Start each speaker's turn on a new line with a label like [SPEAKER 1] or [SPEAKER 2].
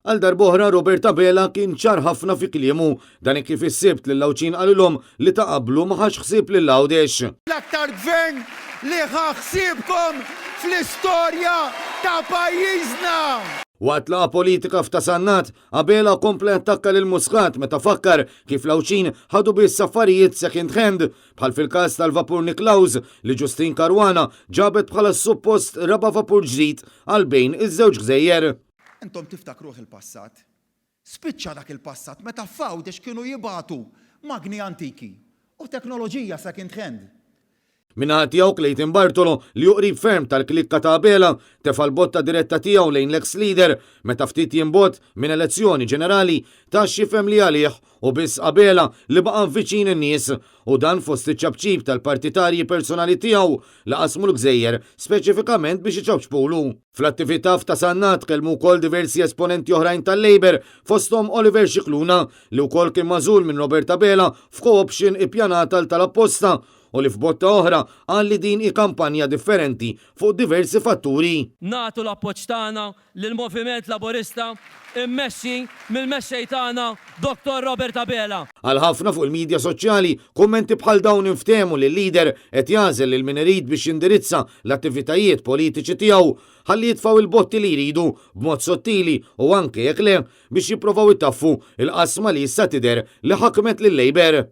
[SPEAKER 1] Għal darboħra Robert Abela kien ċar ħafna fi kliemu dan kif is-sibt li l-Lawċin qalilhom li taqablu ma ħax ħsieb lil Għawdex.
[SPEAKER 2] L-aktar gvern li ħaħsibkom fl-istorja ta' pajjiżna.
[SPEAKER 1] Waqt laqa politika f'Tasannat, Abela kompla attakka lil Muscat meta fakkar kif Lawċin ħadu biss affarijiet second hand bħal fil-każ tal-vapur Niklaus li Ġustin Karwana ġabet bħala suppost raba vapur ġdid għal bejn iż-żewġ gżejjer.
[SPEAKER 2] Intom tiftakruh il-passat. Spiċċa dak il-passat meta f'Għawdex kienu jibatu magni antiki u teknoloġija second hand.
[SPEAKER 1] Minnaħat tiegħu Clayton Bartolo li juqrib ferm tal-klikka ta' Abela tefal botta diretta tiegħu lejn l-ex leader meta ftit jinbot minn elezzjoni ġenerali ta' xifem li għalih u biss Abela li baqa' viċin in-nies u dan fost iċ-ċabċib tal-partitarji personali tiegħu laqasmu l-gżejjer speċifikament biex iċabċbulu. Fl-attività f'Tasannat kellmu wkoll diversi esponenti oħrajn tal-Labor fosthom Oliver Xikluna li wkoll kien mażul minn Robert Abela f'cooption ippjanata tal-apposta u li f'botta oħra għalli din i kampanja differenti fuq diversi fatturi.
[SPEAKER 3] Natu l-appoġġ tagħna lill-Moviment Laburista immexxi mill-mexxej tagħna Dr. Robert Abela.
[SPEAKER 1] Għal ħafna fuq il-medja soċjali kummenti bħal dawn inftehmu li l-lider qed jażel lil min irid biex jindirizza l-attivitajiet politiċi tiegħu ħalli jitfgħu il-botti li jridu b'mod sottili u anke jekk le biex jippruvaw itaffu il-qasma li issa tidher li ħakmet lil Labor.